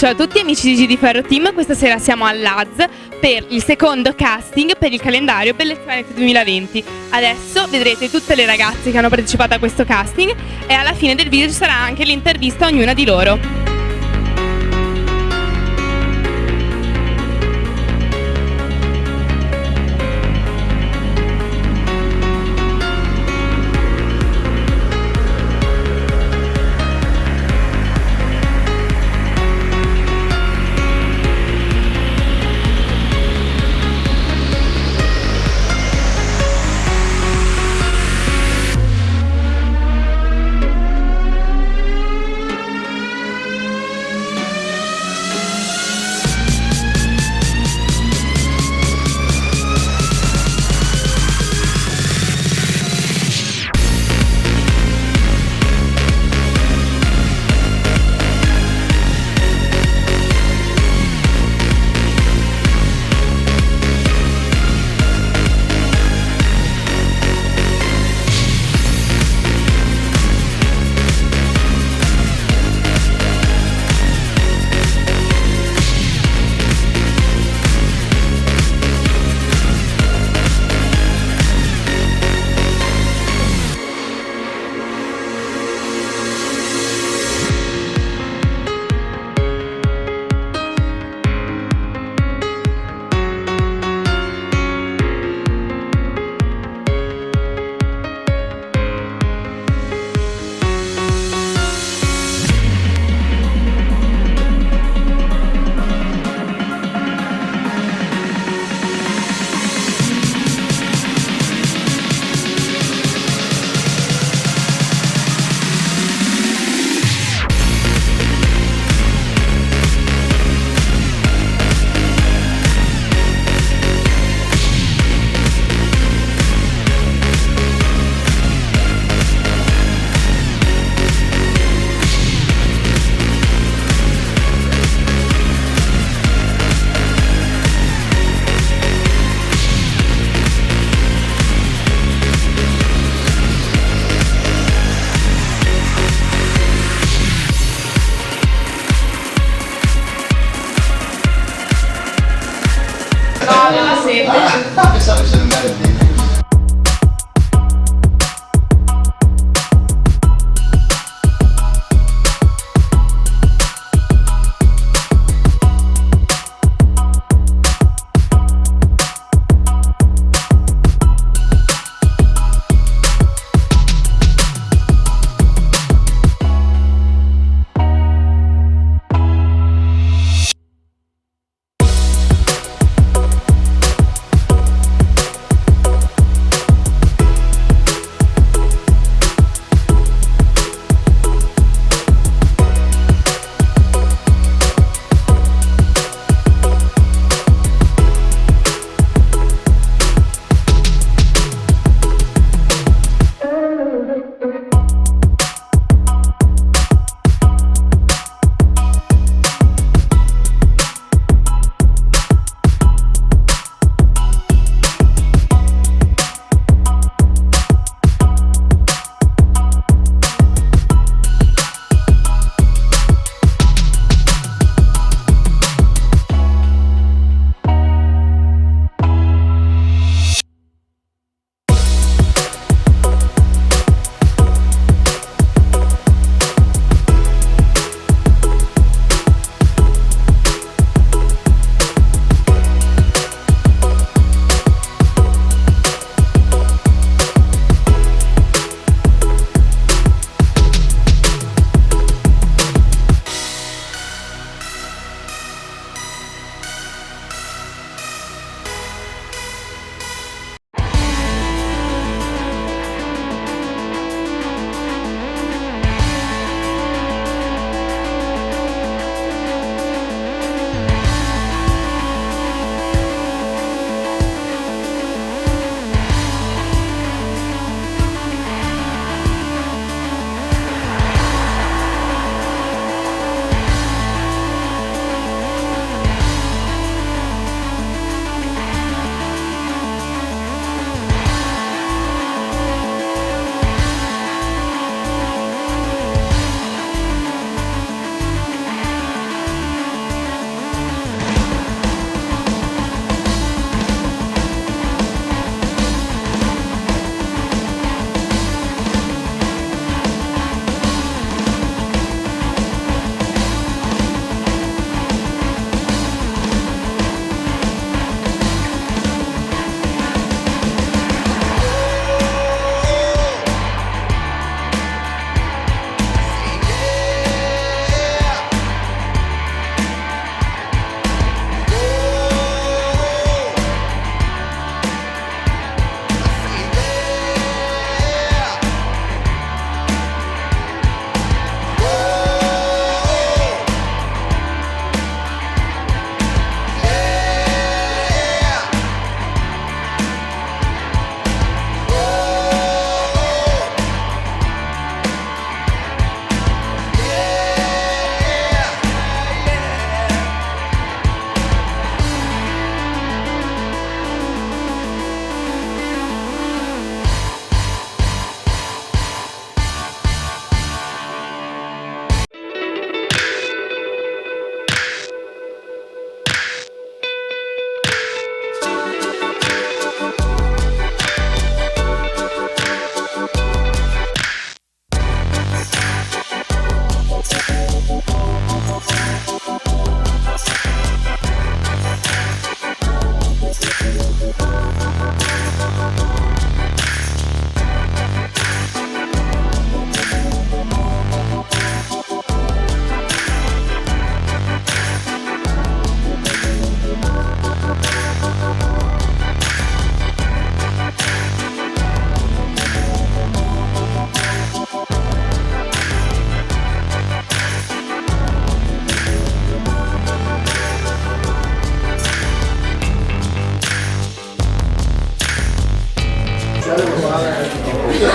Ciao a tutti amici di GD Ferro Team, questa sera siamo all'AZ per il secondo casting per il calendario Bellezza Venezia 2020. Adesso vedrete tutte le ragazze che hanno partecipato a questo casting e alla fine del video ci sarà anche l'intervista a ognuna di loro.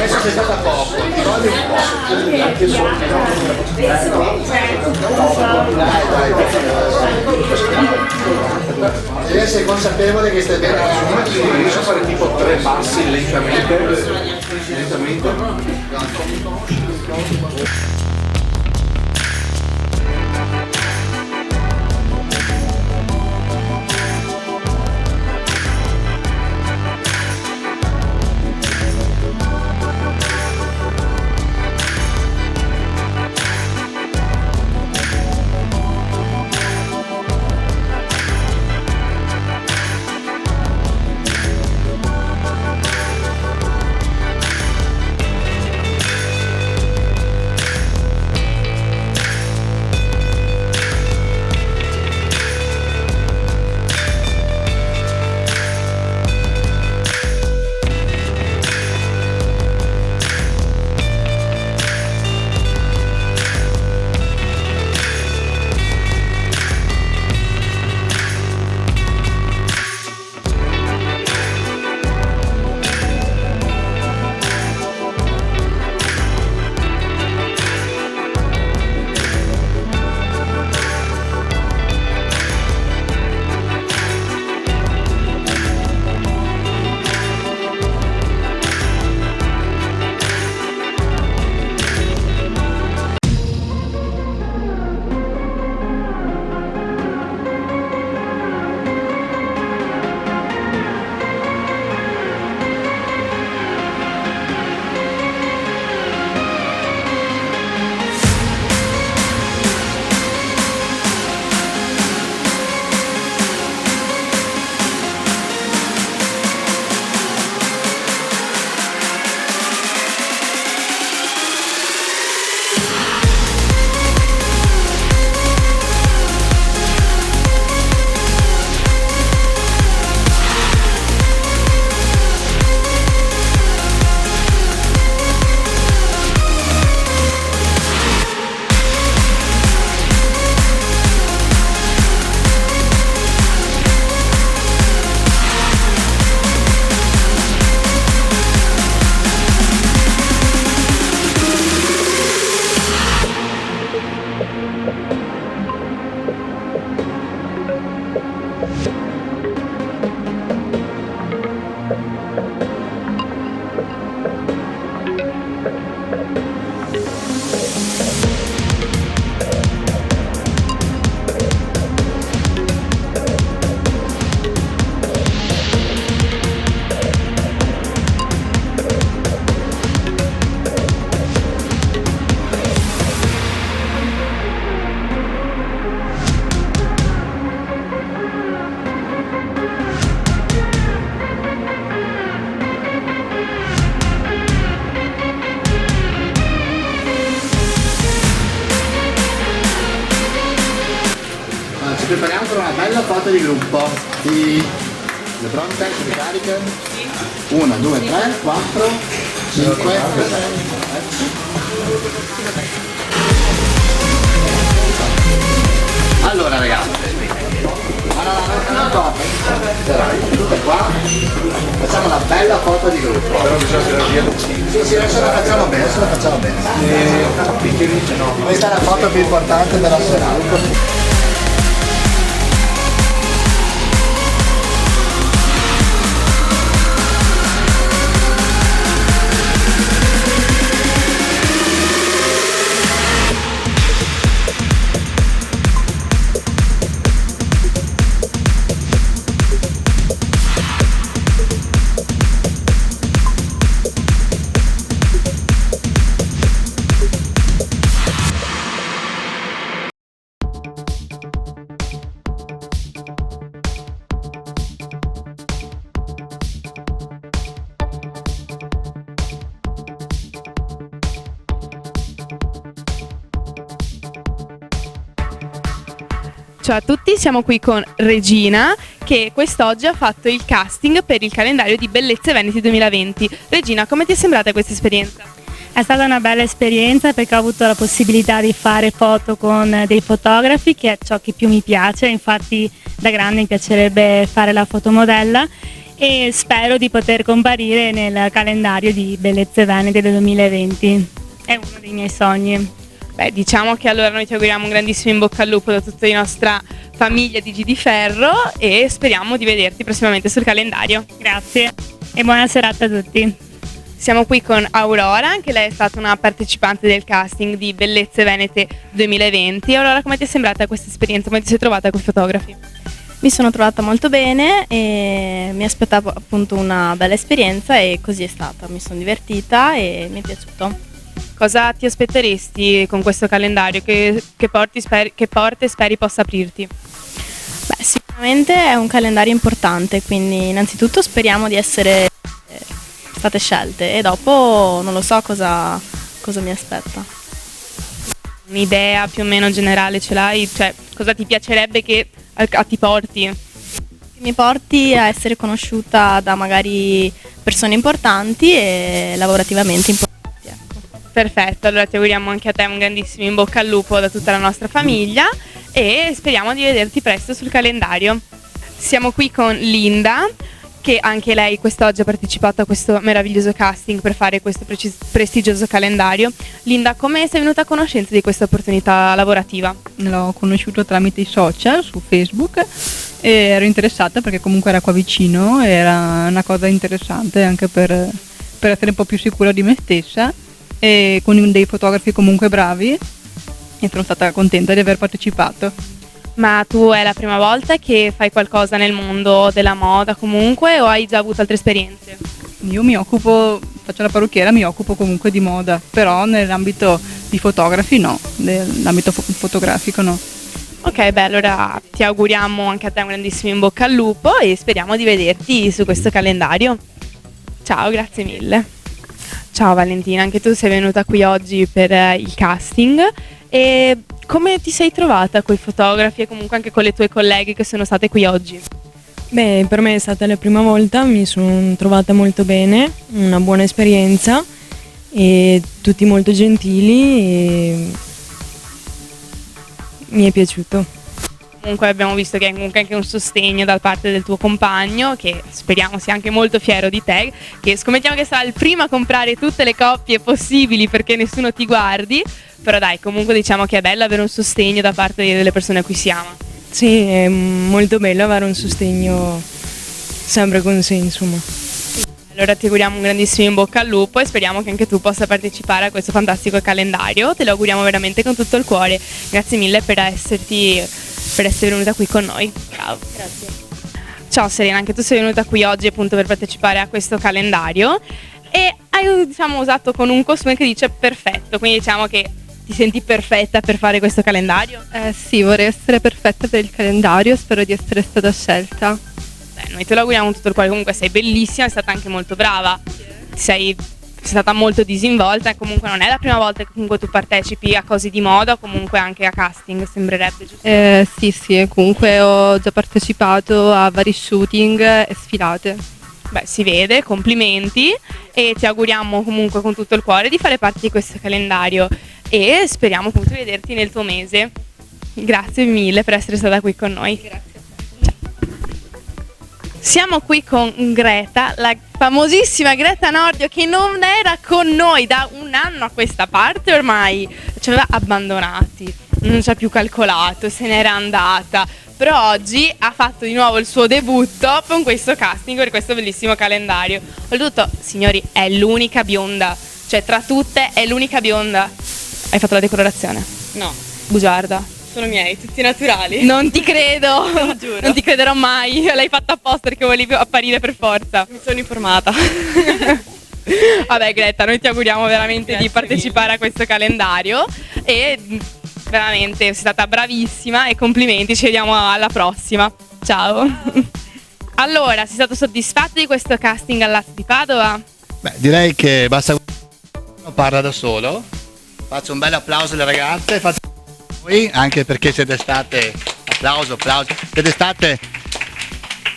Adesso sei stata poco, ti voglio un po'. Anche solo. Deve essere consapevole che stai bene nessuna, quindi riesco a fare tipo 3 passi lentamente. Ci prepariamo per una bella foto di gruppo. Sì. Le pronte? Si carica? 1, 2, 3, 4, 5, 6. Allora ragazzi, tutte qua, facciamo una bella foto di gruppo. Però bisogna tirare via. Sì, adesso la facciamo bene, Questa è la foto più importante della serata. Ciao a tutti, siamo qui con Regina che quest'oggi ha fatto il casting per il calendario di Bellezze Veneti 2020. Regina, come ti è sembrata questa esperienza? È stata una bella esperienza perché ho avuto la possibilità di fare foto con dei fotografi, che è ciò che più mi piace, infatti da grande mi piacerebbe fare la fotomodella, e spero di poter comparire nel calendario di Bellezze Venete del 2020. È uno dei miei sogni. Beh, diciamo che allora noi ti auguriamo un grandissimo in bocca al lupo da tutta la nostra famiglia di G di Ferro e speriamo di vederti prossimamente sul calendario. Grazie e buona serata a tutti. Siamo qui con Aurora, anche lei è stata una partecipante del casting di Bellezze Venete 2020. Aurora, come ti è sembrata questa esperienza? Come ti sei trovata con i fotografi? Mi sono trovata molto bene e mi aspettavo appunto una bella esperienza e così è stata. Mi sono divertita e mi è piaciuto. Cosa ti aspetteresti con questo calendario? Che porte speri possa aprirti? Beh, sicuramente è un calendario importante, quindi innanzitutto speriamo di essere state scelte e dopo non lo so cosa mi aspetta. Un'idea più o meno generale ce l'hai? Cioè, cosa ti piacerebbe che ti porti? Mi porti a essere conosciuta da magari persone importanti e lavorativamente importanti. Ecco. Perfetto, allora ti auguriamo anche a te un grandissimo in bocca al lupo da tutta la nostra famiglia e speriamo di vederti presto sul calendario. Siamo qui con Linda, che anche lei quest'oggi ha partecipato a questo meraviglioso casting per fare questo prestigioso calendario. Linda, come sei venuta a conoscenza di questa opportunità lavorativa? L'ho conosciuto tramite i social su Facebook e ero interessata perché comunque era qua vicino, era una cosa interessante anche per essere un po' più sicura di me stessa e con dei fotografi comunque bravi e sono stata contenta di aver partecipato. Ma tu è la prima volta che fai qualcosa nel mondo della moda comunque o hai già avuto altre esperienze? Io faccio la parrucchiera, mi occupo comunque di moda, però nell'ambito di fotografi no, nell'ambito fotografico no. Ok, beh, allora ti auguriamo anche a te un grandissimo in bocca al lupo e speriamo di vederti su questo calendario. Ciao, grazie mille. Ciao Valentina, anche tu sei venuta qui oggi per il casting e come ti sei trovata con i fotografi e comunque anche con le tue colleghe che sono state qui oggi? Beh, per me è stata la prima volta, mi sono trovata molto bene, una buona esperienza e tutti molto gentili e mi è piaciuto. Comunque abbiamo visto che è comunque anche un sostegno da parte del tuo compagno, che speriamo sia anche molto fiero di te, che scommettiamo che sarà il primo a comprare tutte le coppie possibili perché nessuno ti guardi, però dai, comunque diciamo che è bello avere un sostegno da parte delle persone a cui si ama. Sì, è molto bello avere un sostegno sempre con sé, insomma. Allora ti auguriamo un grandissimo in bocca al lupo e speriamo che anche tu possa partecipare a questo fantastico calendario, te lo auguriamo veramente con tutto il cuore. Grazie mille per essere venuta qui con noi. Ciao. Grazie. Ciao Serena, anche tu sei venuta qui oggi appunto per partecipare a questo calendario e hai usato con un costume che dice perfetto, quindi diciamo che ti senti perfetta per fare questo calendario? Sì, vorrei essere perfetta per il calendario, spero di essere stata scelta. Beh, noi te lo auguriamo tutto il cuore, comunque sei bellissima, sei stata anche molto brava, sei stata molto disinvolta e comunque non è la prima volta che comunque tu partecipi a cose di moda o comunque anche a casting, sembrerebbe, giusto? Sì, comunque ho già partecipato a vari shooting e sfilate. Beh, si vede, complimenti e ti auguriamo comunque con tutto il cuore di fare parte di questo calendario e speriamo appunto di vederti nel tuo mese. Grazie mille per essere stata qui con noi. Grazie. Siamo qui con Greta, la famosissima Greta Nordio che non era con noi da un anno a questa parte ormai, ci aveva abbandonati, non ci ha più calcolato, se n'era andata, però oggi ha fatto di nuovo il suo debutto con questo casting per questo bellissimo calendario. Oltretutto, signori, è l'unica bionda, cioè tra tutte è l'unica bionda. Hai fatto la decolorazione? No, Bugiarda. sono miei, tutti naturali. Non ti credo, Lo giuro. non ti crederò mai, l'hai fatta apposta perché volevi apparire per forza. Mi sono informata. Vabbè Greta, noi ti auguriamo veramente Grazie di partecipare a questo calendario e veramente sei stata bravissima e complimenti, ci vediamo alla prossima. Ciao. Allora, sei stato soddisfatto di questo casting al Lazio di Padova? Beh, direi che basta parla da solo. Faccio un bel applauso alle ragazze, faccio voi anche perché siete state applauso, siete state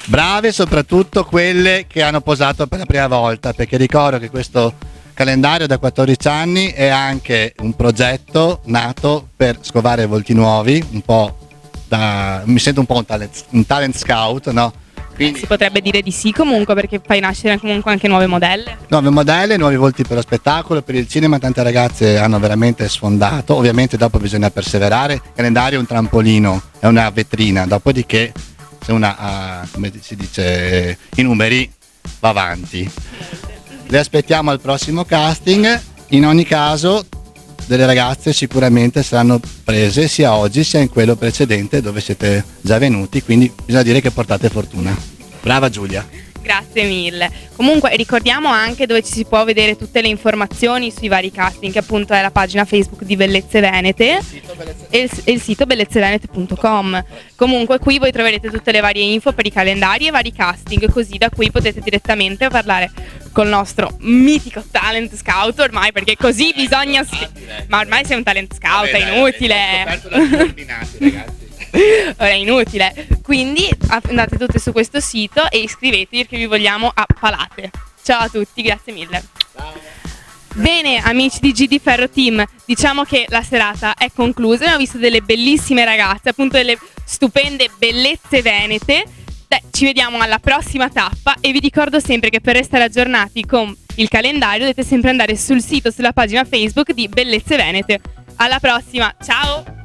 brave, soprattutto quelle che hanno posato per la prima volta, perché ricordo che questo calendario da 14 anni è anche un progetto nato per scovare volti nuovi, un po' mi sento un po' un talent scout, no? Quindi Si potrebbe dire di sì comunque, perché fai nascere comunque anche nuove modelle. nuove modelle, nuovi volti per lo spettacolo, per il cinema. Tante ragazze hanno veramente sfondato. Ovviamente dopo bisogna perseverare. Il calendario è un trampolino, è una vetrina. Dopodiché se una ha, come si dice, i numeri, va avanti. Le aspettiamo al prossimo casting. In ogni caso delle ragazze sicuramente saranno prese sia oggi sia in quello precedente dove siete già venuti, quindi bisogna dire che portate fortuna. Brava Giulia. Grazie mille. Comunque ricordiamo anche dove ci si può vedere tutte le informazioni sui vari casting, che appunto è la pagina Facebook di Bellezze Venete e il sito bellezzevenete.com. Comunque qui voi troverete tutte le varie info per i calendari e vari casting, così da qui potete direttamente parlare col nostro mitico talent scout ormai, perché così bisogna... Ma ormai sei un talent scout, è inutile. Ora è inutile, quindi andate tutte su questo sito e iscrivetevi perché vi vogliamo a palate. Ciao a tutti, grazie mille. Bene amici di GD Ferro Team, diciamo che la serata è conclusa, abbiamo visto delle bellissime ragazze, appunto delle stupende bellezze venete. Ci vediamo alla prossima tappa e vi ricordo sempre che per restare aggiornati con il calendario dovete sempre andare sul sito, sulla pagina Facebook di Bellezze Venete. Alla prossima, ciao!